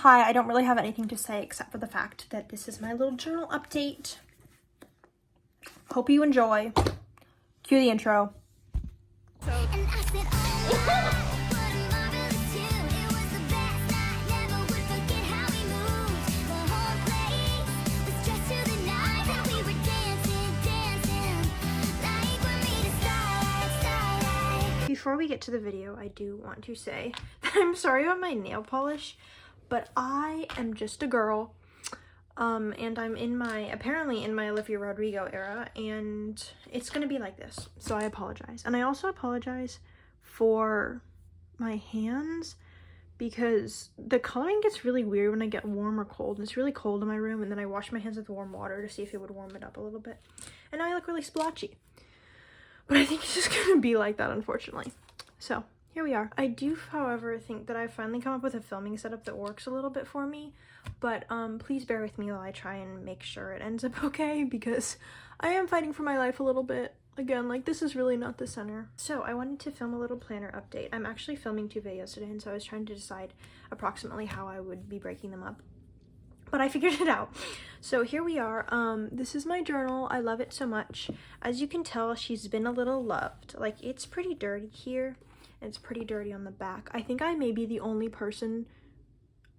Hi, I don't really have anything to say except for the fact that this is my little journal update. Hope you enjoy. Cue the intro. Before we get to the video, I do want to say that I'm sorry about my nail polish, but I am just a girl, and I'm apparently in my Olivia Rodrigo era, and it's gonna be like this, so I apologize. And I also apologize for my hands, because the coloring gets really weird when I get warm or cold, and it's really cold in my room, and then I wash my hands with warm water to see if it would warm it up a little bit, and now I look really splotchy. But I think it's just gonna be like that, unfortunately. So here we are. I do, however, think that I've finally come up with a filming setup that works a little bit for me, but please bear with me while I try and make sure it ends up okay, because I am fighting for my life a little bit. Again, like, this is really not the center. So I wanted to film a little planner update. I'm actually filming 2 videos today, and so I was trying to decide approximately how I would be breaking them up. But I figured it out. So here we are. This is my journal. I love it so much. As you can tell, she's been a little loved. Like, it's pretty dirty here, and it's pretty dirty on the back. I think I may be the only person,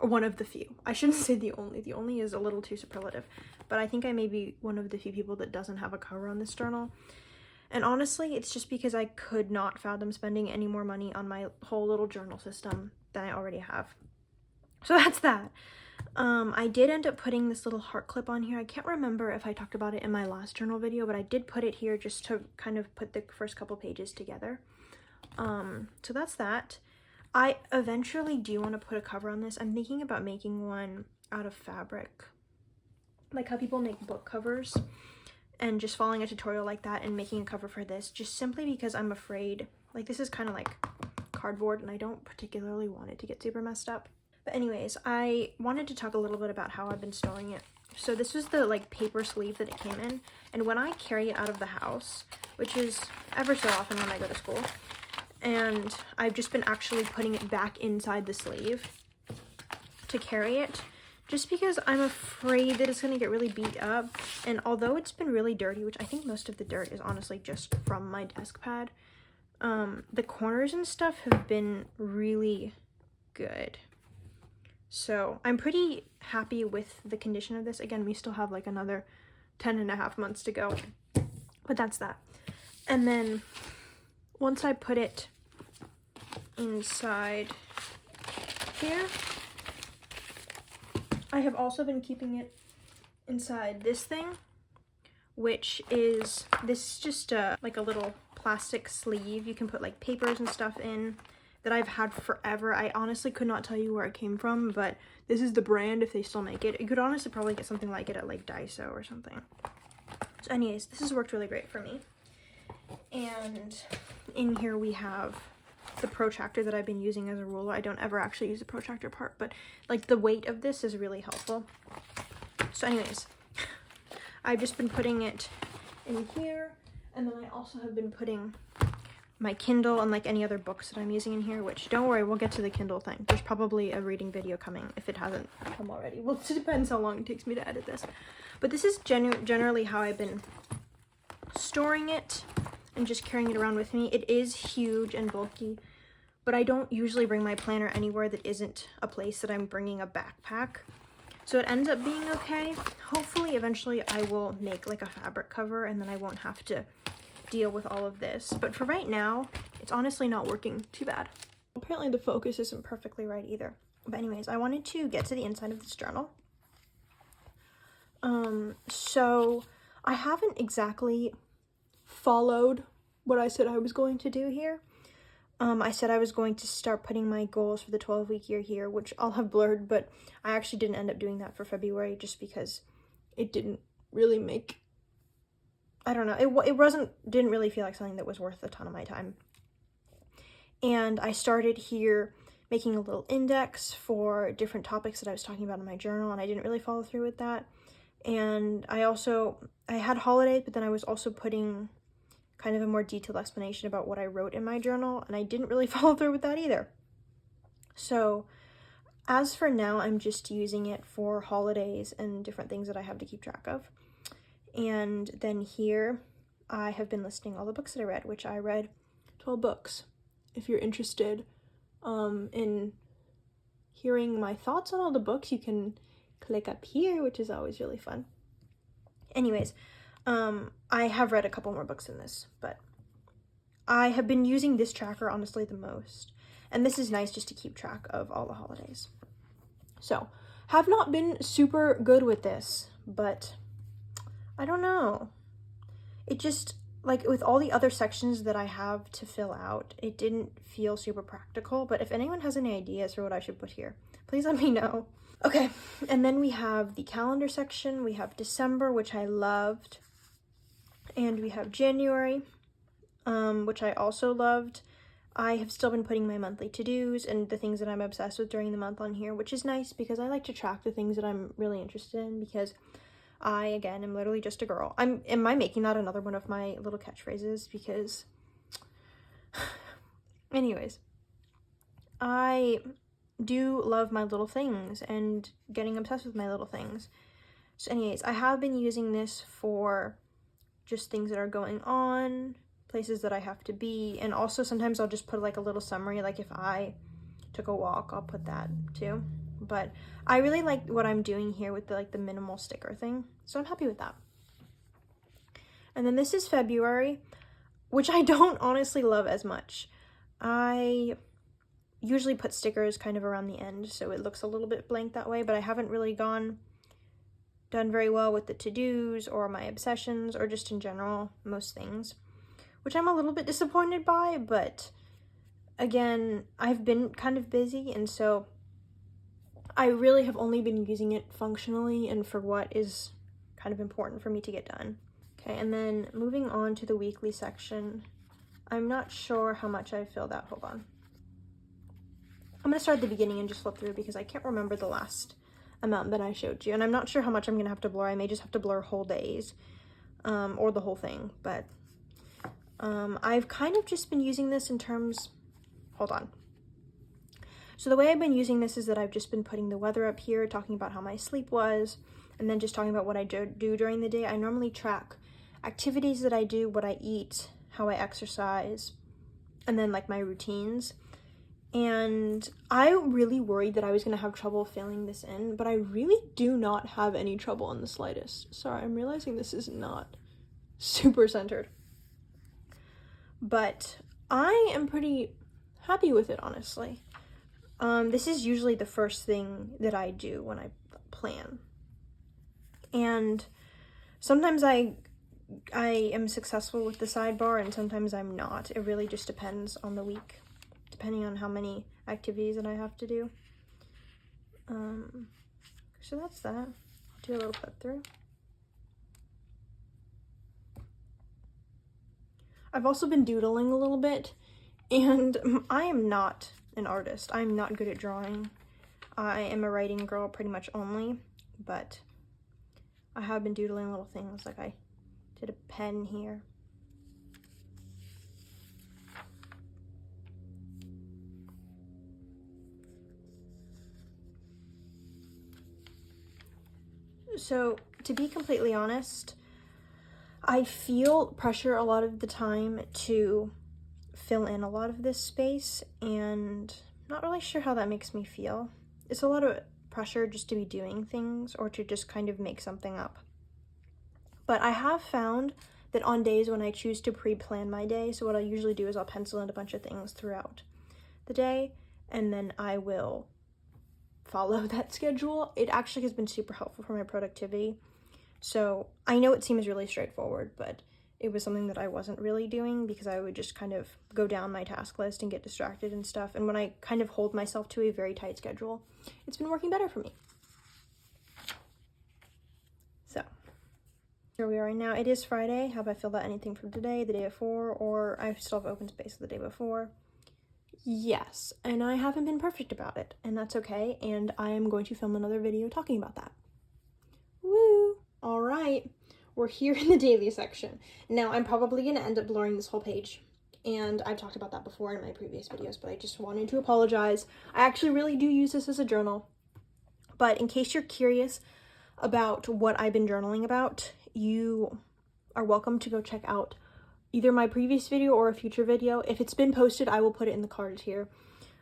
or one of the few. I shouldn't say the only. The only is a little too superlative. But I think I may be one of the few people that doesn't have a cover on this journal. And honestly, it's just because I could not fathom spending any more money on my whole little journal system than I already have. So that's that. I did end up putting this little heart clip on here. I can't remember if I talked about it in my last journal video, but I did put it here just to kind of put the first couple pages together. So that's that. I eventually do want to put a cover on this. I'm thinking about making one out of fabric, like how people make book covers, and just following a tutorial like that and making a cover for this, just simply because I'm afraid, like, this is kind of like cardboard and I don't particularly want it to get super messed up. But anyways, I wanted to talk a little bit about how I've been storing it. So this was the, like, paper sleeve that it came in, and when I carry it out of the house, which is ever so often when I go to school, and I've just been actually putting it back inside the sleeve to carry it, just because I'm afraid that it's going to get really beat up. And although it's been really dirty, which I think most of the dirt is honestly just from my desk pad, the corners and stuff have been really good. So I'm pretty happy with the condition of this. Again, we still have like another 10.5 months to go, but that's that. And then once I put it inside here, I have also been keeping it inside this thing, which is, this is just like a little plastic sleeve. You can put like papers and stuff in, that I've had forever. I honestly could not tell you where it came from, but this is the brand, if they still make it. You could honestly probably get something like it at like Daiso or something. So anyways, this has worked really great for me. And in here we have the protractor that I've been using as a ruler. I don't ever actually use the protractor part, but like the weight of this is really helpful. So anyways, I've just been putting it in here, and then I also have been putting my Kindle and like any other books that I'm using in here, which, don't worry, we'll get to the Kindle thing. There's probably a reading video coming if it hasn't come already. Well, it depends how long it takes me to edit this. But this is generally how I've been storing it and just carrying it around with me. It is huge and bulky, but I don't usually bring my planner anywhere that isn't a place that I'm bringing a backpack. So it ends up being okay. Hopefully, eventually I will make like a fabric cover, and then I won't have to deal with all of this, but for right now it's honestly not working too bad. Apparently the focus isn't perfectly right either, but anyways, I wanted to get to the inside of this journal. So I haven't exactly followed what I said I was going to do here. I said I was going to start putting my goals for the 12-week year here, which I'll have blurred, but I actually didn't end up doing that for February just because it didn't really make, I don't know, it didn't really feel like something that was worth a ton of my time. And I started here making a little index for different topics that I was talking about in my journal, and I didn't really follow through with that. And I had holidays, but then I was also putting kind of a more detailed explanation about what I wrote in my journal, and I didn't really follow through with that either. So as for now, I'm just using it for holidays and different things that I have to keep track of. And then here, I have been listing all the books that I read, which I read 12 books. If you're interested in hearing my thoughts on all the books, you can click up here, which is always really fun. Anyways, I have read a couple more books than this, but I have been using this tracker honestly the most. And this is nice just to keep track of all the holidays. So, have not been super good with this, but I don't know. It just, like, with all the other sections that I have to fill out, it didn't feel super practical. But if anyone has any ideas for what I should put here, please let me know. Okay, and then we have the calendar section. We have December, which I loved. And we have January, which I also loved. I have still been putting my monthly to-dos and the things that I'm obsessed with during the month on here, which is nice because I like to track the things that I'm really interested in, because I, again, am literally just a girl. Am I making that another one of my little catchphrases? Because, anyways, I do love my little things and getting obsessed with my little things. So anyways, I have been using this for just things that are going on, places that I have to be, and also sometimes I'll just put like a little summary, like if I took a walk, I'll put that too. But I really like what I'm doing here with the minimal sticker thing, so I'm happy with that. And then this is February, which I don't honestly love as much. I usually put stickers kind of around the end, so it looks a little bit blank that way, but I haven't really done very well with the to-dos or my obsessions or just in general, most things, which I'm a little bit disappointed by. But again, I've been kind of busy, and so I really have only been using it functionally and for what is kind of important for me to get done. Okay, and then moving on to the weekly section, I'm not sure how much I filled out. Hold on. I'm gonna start at the beginning and just flip through because I can't remember the last amount that I showed you, and I'm not sure how much I'm gonna have to blur. I may just have to blur whole days, or the whole thing, but I've kind of just been using this in terms, hold on. So the way I've been using this is that I've just been putting the weather up here, talking about how my sleep was, and then just talking about what I do during the day. I normally track activities that I do, what I eat, how I exercise, and then like my routines. And I really worried that I was going to have trouble filling this in, but I really do not have any trouble in the slightest. Sorry, I'm realizing this is not super centered. But I am pretty happy with it, honestly. This is usually the first thing that I do when I plan. And sometimes I am successful with the sidebar, and sometimes I'm not. It really just depends on the week, depending on how many activities that I have to do. So that's that. I'll do a little flip through. I've also been doodling a little bit, and I am not an artist. I'm not good at drawing. I am a writing girl pretty much only, but I have been doodling little things, like I did a pen here. So, to be completely honest, I feel pressure a lot of the time to fill in a lot of this space, and I'm not really sure how that makes me feel. It's a lot of pressure just to be doing things or to just kind of make something up. But I have found that on days when I choose to pre-plan my day, so what I usually do is I'll pencil in a bunch of things throughout the day, and then I will follow that schedule. It actually has been super helpful for my productivity. So I know it seems really straightforward, but it was something that I wasn't really doing because I would just kind of go down my task list and get distracted and stuff. And when I kind of hold myself to a very tight schedule, it's been working better for me. So here we are right now. It is Friday. Have I filled out anything from today, the day before, or I still have open space the day before? Yes, and I haven't been perfect about it, and that's okay, and I am going to film another video talking about that. Woo! All right, we're here in the daily section. Now, I'm probably going to end up blurring this whole page, and I've talked about that before in my previous videos, but I just wanted to apologize. I actually really do use this as a journal, but in case you're curious about what I've been journaling about, you are welcome to go check out either my previous video or a future video. If it's been posted, I will put it in the cards here,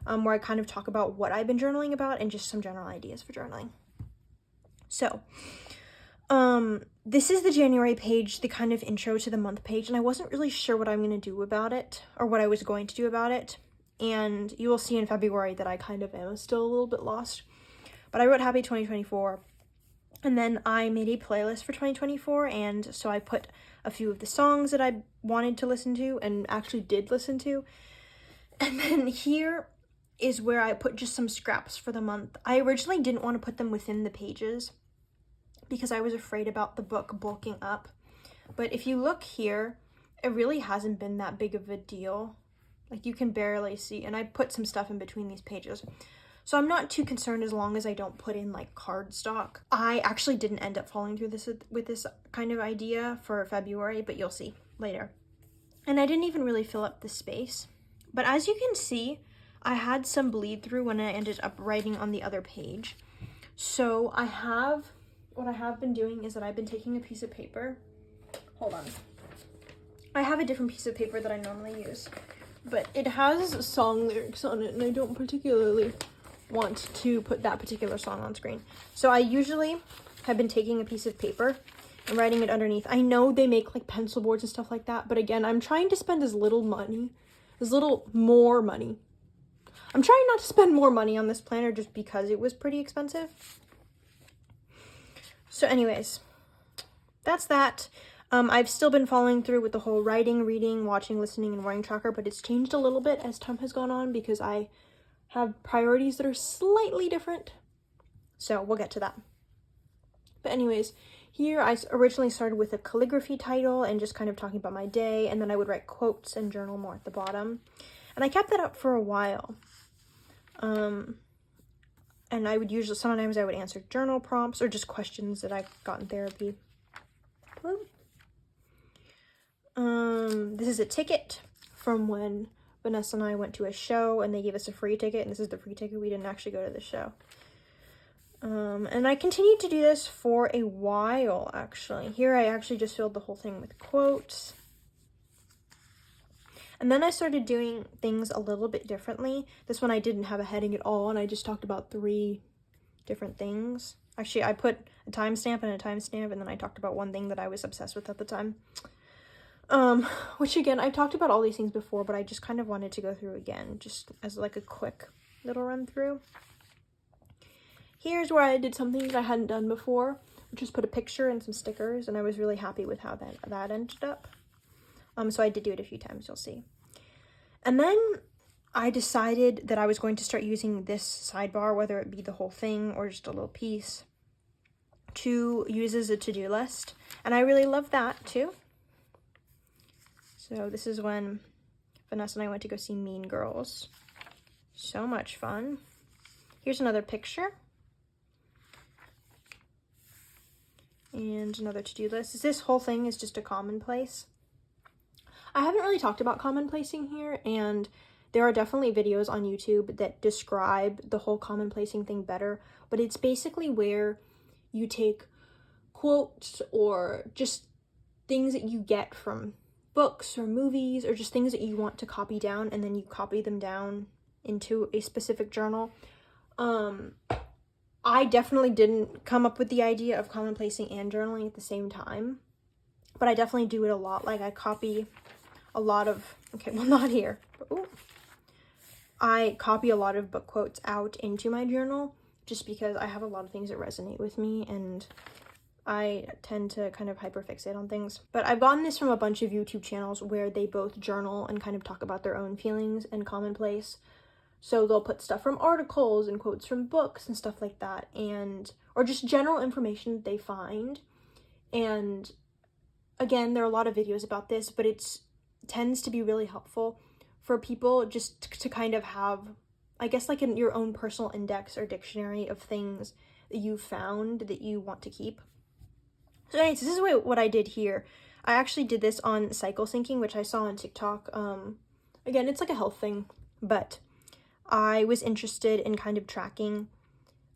where I kind of talk about what I've been journaling about and just some general ideas for journaling. So, this is the January page, the kind of intro to the month page, and I wasn't really sure what I'm going to do about it, or what I was going to do about it, and you will see in February that I kind of am still a little bit lost, but I wrote Happy 2024, and then I made a playlist for 2024, and so I put a few of the songs that I wanted to listen to, and actually did listen to, and then here is where I put just some scraps for the month. I originally didn't want to put them within the pages, because I was afraid about the book bulking up. But if you look here, it really hasn't been that big of a deal. Like, you can barely see, and I put some stuff in between these pages. So I'm not too concerned as long as I don't put in like cardstock. I actually didn't end up following through with this kind of idea for February, but you'll see later. And I didn't even really fill up the space. But as you can see, I had some bleed through when I ended up writing on the other page. So what I have been doing is that I've been taking a piece of paper. Hold on. I have a different piece of paper that I normally use, but it has song lyrics on it, and I don't particularly want to put that particular song on screen. So I usually have been taking a piece of paper and writing it underneath. I know they make like pencil boards and stuff like that, but again, I'm trying to spend as little more money. I'm trying not to spend more money on this planner just because it was pretty expensive. So anyways, that's that. I've still been following through with the whole writing, reading, watching, listening, and writing tracker, but it's changed a little bit as time has gone on because I have priorities that are slightly different. So we'll get to that. But anyways, here I originally started with a calligraphy title and just kind of talking about my day, and then I would write quotes and journal more at the bottom. And I kept that up for a while. And I would sometimes I would answer journal prompts or just questions that I got in therapy. This is a ticket from when Vanessa and I went to a show and they gave us a free ticket, and this is the free ticket. We didn't actually go to the show. And I continued to do this for a while, actually. Here I actually just filled the whole thing with quotes. And then I started doing things a little bit differently. This one I didn't have a heading at all, and I just talked about 3 different things. Actually, I put a timestamp and a timestamp, and then I talked about one thing that I was obsessed with at the time. Which again, I've talked about all these things before, but I just kind of wanted to go through again, just as like a quick little run through. Here's where I did something that I hadn't done before, which was put a picture and some stickers, and I was really happy with how that ended up. So I did do it a few times, you'll see. And then I decided that I was going to start using this sidebar, whether it be the whole thing or just a little piece, to use as a to-do list. And I really love that too. So this is when Vanessa and I went to go see Mean Girls. So much fun. Here's another picture. And another to-do list. This whole thing is just a commonplace. I haven't really talked about commonplacing here, and there are definitely videos on YouTube that describe the whole commonplacing thing better, but it's basically where you take quotes or just things that you get from books or movies or just things that you want to copy down, and then you copy them down into a specific journal. I definitely didn't come up with the idea of commonplacing and journaling at the same time, but I definitely do it a lot. Like, I copy a lot of, okay, well, not here, but I copy a lot of book quotes out into my journal just because I have a lot of things that resonate with me, and I tend to kind of hyperfixate on things. But I've gotten this from a bunch of YouTube channels where they both journal and kind of talk about their own feelings and commonplace. So they'll put stuff from articles and quotes from books and stuff like that, or just general information that they find. And again, there are a lot of videos about this, but it tends to be really helpful for people just to kind of have, I guess, like your own personal index or dictionary of things that you found that you want to keep. So anyways, this is what I did here. I actually did this on cycle syncing, which I saw on TikTok again, it's like a health thing, but I was interested in kind of tracking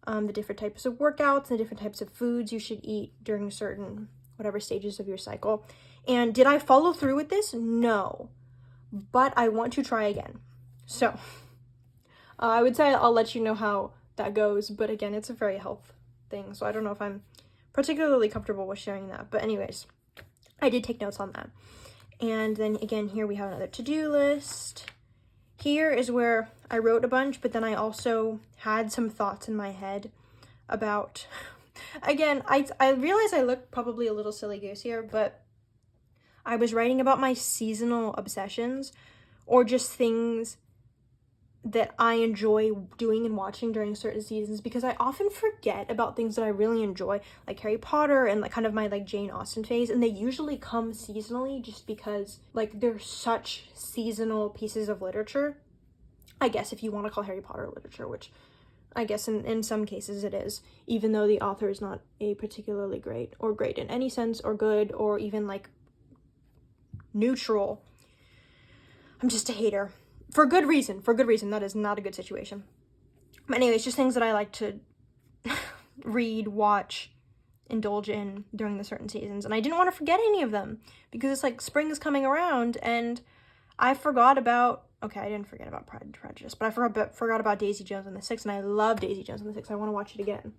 the different types of workouts and the different types of foods you should eat during certain whatever stages of your cycle. And did I follow through with this? No, but I want to try again. So I would say I'll let you know how that goes, but again, it's a very health thing, so I don't know if I'm particularly comfortable with sharing that. But anyways, I did take notes on that. And then again, here we have another to-do list. Here is where I wrote a bunch, but then I also had some thoughts in my head about, again, I realize I look probably a little silly goose here, but I was writing about my seasonal obsessions, or just things that I enjoy doing and watching during certain seasons, because I often forget about things that I really enjoy, like Harry Potter and like kind of my like Jane Austen phase, and they usually come seasonally just because like they're such seasonal pieces of literature. I guess if you want to call Harry Potter literature, which I guess in some cases it is, even though the author is not a particularly great in any sense, or good, or even like neutral. I'm just a hater. For good reason. That is not a good situation. But anyways, just things that I like to read, watch, indulge in during the certain seasons. And I didn't want to forget any of them, because it's like spring is coming around, and I forgot about, okay, I didn't forget about Pride and Prejudice, but I forgot about Daisy Jones and the Six, and I love Daisy Jones and the Six. I want to watch it again.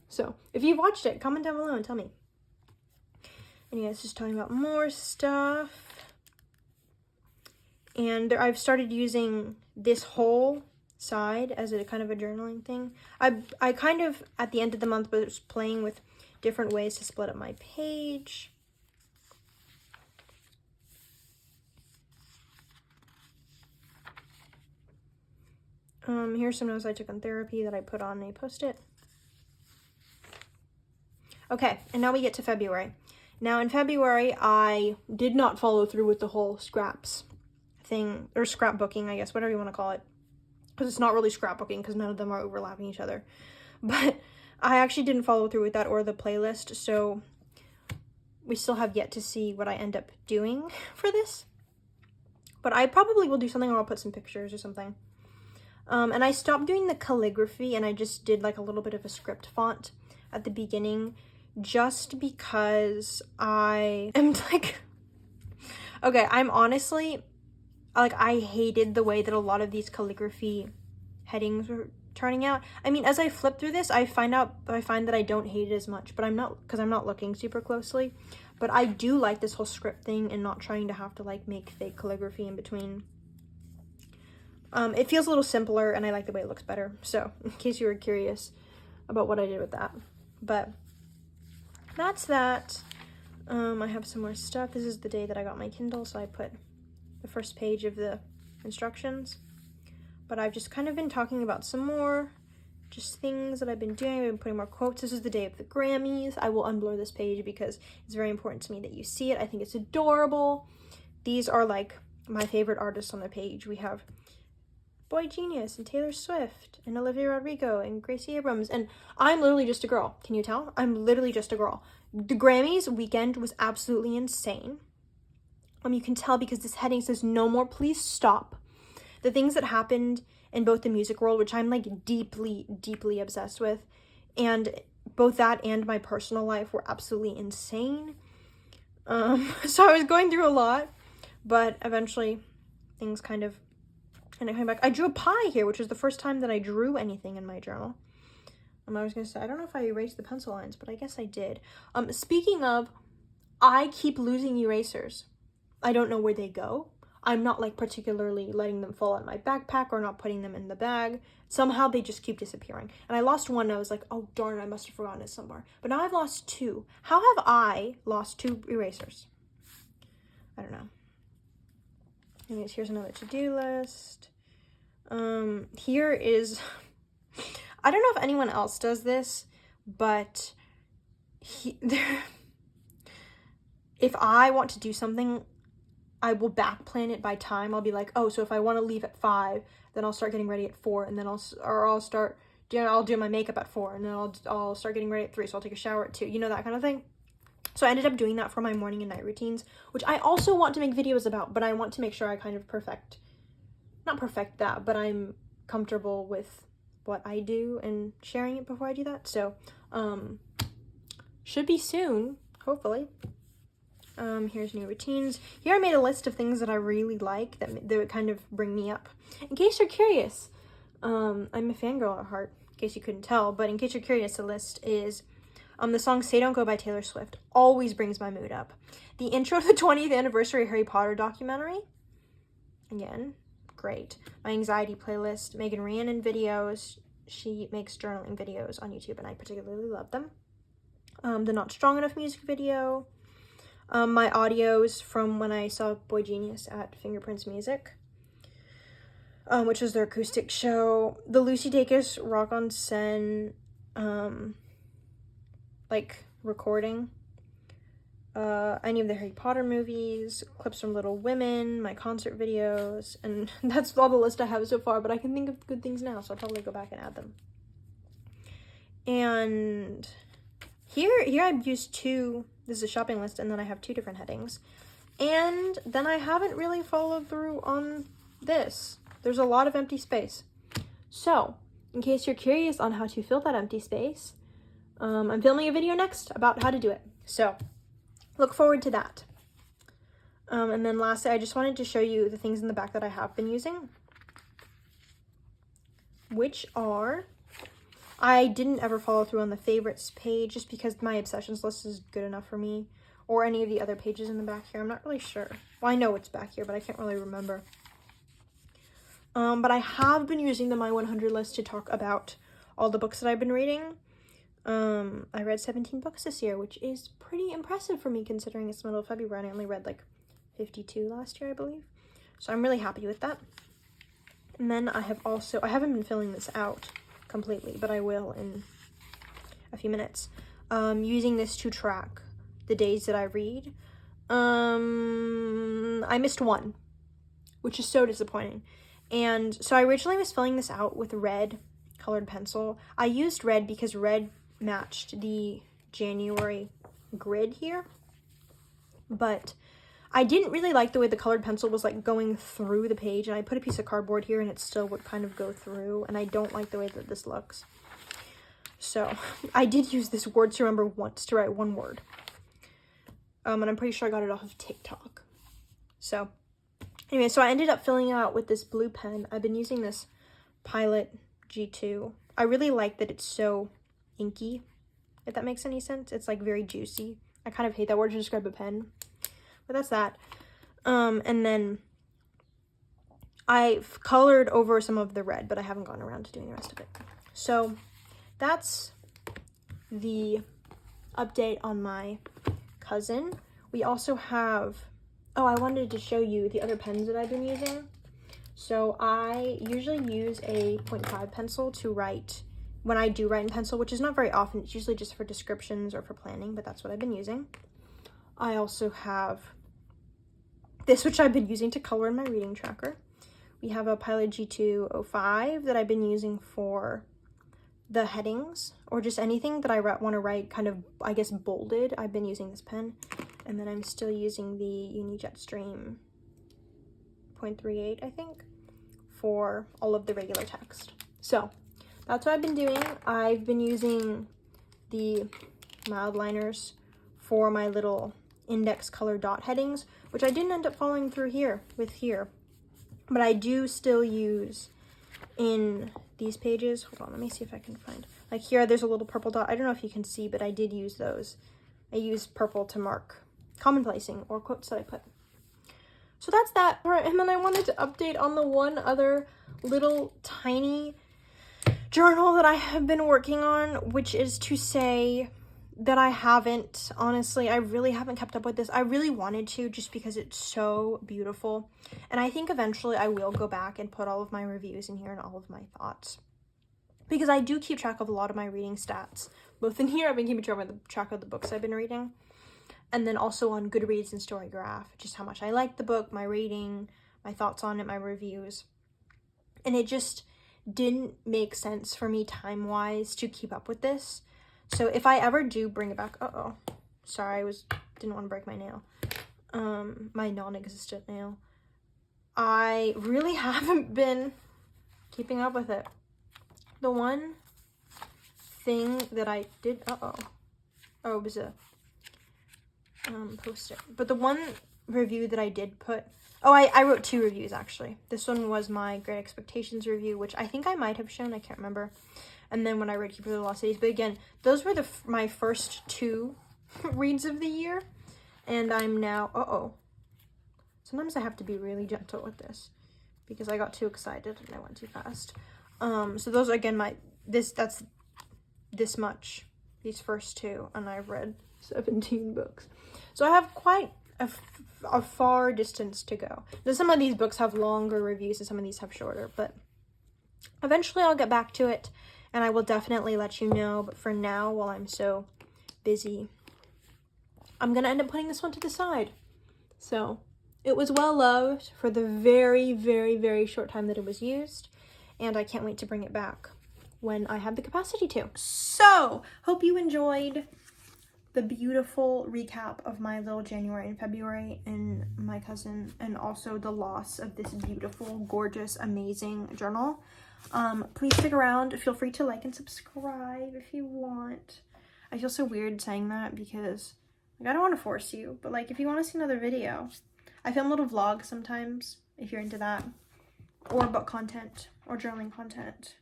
So if you've watched it, comment down below and tell me. Anyways, just talking about more stuff. And I've started using this whole side as a kind of a journaling thing. I kind of, at the end of the month, was playing with different ways to split up my page. Here's some notes I took on therapy that I put on a Post-it. Okay, and now we get to February. Now in February, I did not follow through with the whole scraps thing, or scrapbooking, I guess, whatever you want to call it, because it's not really scrapbooking because none of them are overlapping each other. But I actually didn't follow through with that or the playlist, so we still have yet to see what I end up doing for this. But I probably will do something, or I'll put some pictures or something. And I stopped doing the calligraphy, and I just did like a little bit of a script font at the beginning, just because I am like, okay, I'm honestly, like, I hated the way that a lot of these calligraphy headings were turning out. I mean, as I flip through this, I find that I don't hate it as much, but I'm not looking super closely. But I do like this whole script thing and not trying to have to like make fake calligraphy in between. It feels a little simpler, and I like the way it looks better. So in case you were curious about what I did with that, but that's that. I have some more stuff. This is the day that I got my Kindle, so I put the first page of the instructions. But I've just kind of been talking about some more just things that I've been doing. I've been putting more quotes. This is the day of the Grammys. I will unblur this page because it's very important to me that you see it. I think it's adorable. These are like my favorite artists on the page. We have Boy Genius and Taylor Swift and Olivia Rodrigo and Gracie Abrams, and I'm literally just a girl. Can you tell? I'm literally just a girl. The Grammys weekend was absolutely insane. You can tell because this heading says "No More, Please Stop." The things that happened in both the music world, which I'm like deeply, deeply obsessed with, and both that and my personal life were absolutely insane. So I was going through a lot, but eventually things kind of came back. I drew a pie here, which was the first time that I drew anything in my journal. I was gonna say, I don't know if I erased the pencil lines, but I guess I did. Speaking of, I keep losing erasers. I don't know where they go. I'm not like particularly letting them fall out of my backpack or not putting them in the bag. Somehow they just keep disappearing. And I lost one, and I was like, oh darn, I must have forgotten it somewhere. But now I've lost two. How have I lost 2 erasers? I don't know. Anyways, here's another to-do list. Here is, I don't know if anyone else does this, but if I want to do something, I will back plan it by time. I'll be like, oh, so if I want to leave at 5, then I'll start getting ready at 4, and then I'll do my makeup at 4, and then I'll start getting ready at 3, so I'll take a shower at 2, you know, that kind of thing. So I ended up doing that for my morning and night routines, which I also want to make videos about, but I want to make sure I kind of perfect not perfect that, but I'm comfortable with what I do and sharing it before I do that. So, should be soon, hopefully. Here's new routines. Here I made a list of things that I really like that would kind of bring me up. In case you're curious, I'm a fangirl at heart, in case you couldn't tell, but in case you're curious, the list is the song Say Don't Go by Taylor Swift. Always brings my mood up. The intro to the 20th anniversary Harry Potter documentary. Again, great. My anxiety playlist, Megan Rhiannon videos. She makes journaling videos on YouTube, and I particularly love them. The Not Strong Enough music video. My audios from when I saw Boy Genius at Fingerprints Music, which was their acoustic show. The Lucy Dacus Rock on Sen, recording. Any of the Harry Potter movies, clips from Little Women, my concert videos, and that's all the list I have so far, but I can think of good things now, so I'll probably go back and add them. And here I've used this is a shopping list, and then I have 2 different headings. And then I haven't really followed through on this. There's a lot of empty space. So, in case you're curious on how to fill that empty space, I'm filming a video next about how to do it. So, look forward to that. And then lastly, I just wanted to show you the things in the back that I have been using, which are... I didn't ever follow through on the favorites page just because my obsessions list is good enough for me, or any of the other pages in the back here. I'm not really sure. Well, I know it's back here, but I can't really remember. But I have been using the My 100 list to talk about all the books that I've been reading. I read 17 books this year, which is pretty impressive for me considering it's the middle of February. I only read like 52 last year, I believe. So I'm really happy with that. And then I haven't been filling this out completely, but I will in a few minutes. Using this to track the days that I read. I missed one, which is so disappointing. And so I originally was filling this out with red colored pencil. I used red because red matched the January grid here, but I didn't really like the way the colored pencil was like going through the page, and I put a piece of cardboard here and it still would kind of go through, and I don't like the way that this looks. So I did use this word to remember once to write one word. And I'm pretty sure I got it off of TikTok. So anyway, so I ended up filling it out with this blue pen. I've been using this Pilot G2. I really like that it's so inky, if that makes any sense. It's like very juicy. I kind of hate that word to describe a pen. But that's that. And then I've colored over some of the red, but I haven't gotten around to doing the rest of it. So that's the update on my cousin. We also have, I wanted to show you the other pens that I've been using. So I usually use a 0.5 pencil to write, when I do write in pencil, which is not very often. It's usually just for descriptions or for planning, but that's what I've been using. I also have this, which I've been using to color in my reading tracker. We have a Pilot G205 that I've been using for the headings, or just anything that I want to write kind of, I guess, bolded. I've been using this pen. And then I'm still using the Unijetstream 0.38, I think, for all of the regular text. So that's what I've been doing. I've been using the mild liners for my little index color dot headings, which I didn't end up following through with here, but I do still use in these pages. Hold on, let me see if I can find, like here there's a little purple dot. I don't know if you can see, but I did use those. I used purple to mark commonplacing or quotes that I put. So that's that. All right, and then I wanted to update on the one other little tiny journal that I have been working on, which is to say that I haven't, honestly, I really haven't kept up with this. I really wanted to, just because it's so beautiful. And I think eventually I will go back and put all of my reviews in here and all of my thoughts, because I do keep track of a lot of my reading stats. Both in here, I've been keeping track of the books I've been reading, and then also on Goodreads and Storygraph, just how much I liked the book, my rating, my thoughts on it, my reviews. And it just didn't make sense for me time-wise to keep up with this. So if I ever do bring it back, sorry, didn't want to break my nail, my non-existent nail. I really haven't been keeping up with it. The one thing that I did, it was a post-it. But the one review that I did put, I wrote 2 reviews actually. This one was my Great Expectations review, which I think I might have shown, I can't remember. And then when I read Keeper of the Lost Cities, but again, those were my first 2 reads of the year, and I'm now, sometimes I have to be really gentle with this, because I got too excited and I went too fast. So those, again, that's this much, these first 2, and I've read 17 books. So I have quite a far distance to go. Now, some of these books have longer reviews and some of these have shorter, but eventually I'll get back to it, and I will definitely let you know. But for now, while I'm so busy, I'm gonna end up putting this one to the side. So it was well loved for the very, very, very short time that it was used, and I can't wait to bring it back when I have the capacity to. So, hope you enjoyed the beautiful recap of my little January and February and my cousin, and also the loss of this beautiful, gorgeous, amazing journal. Please stick around. Feel free to like and subscribe if you want. I feel so weird saying that because, like, I don't want to force you, but, like, if you want to see another video, I film little vlogs sometimes, if you're into that, or book content, or journaling content.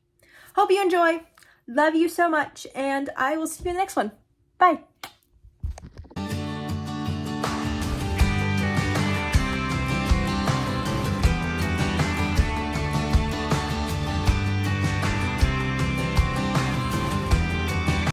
Hope you enjoy. Love you so much, and I will see you in the next one. Bye.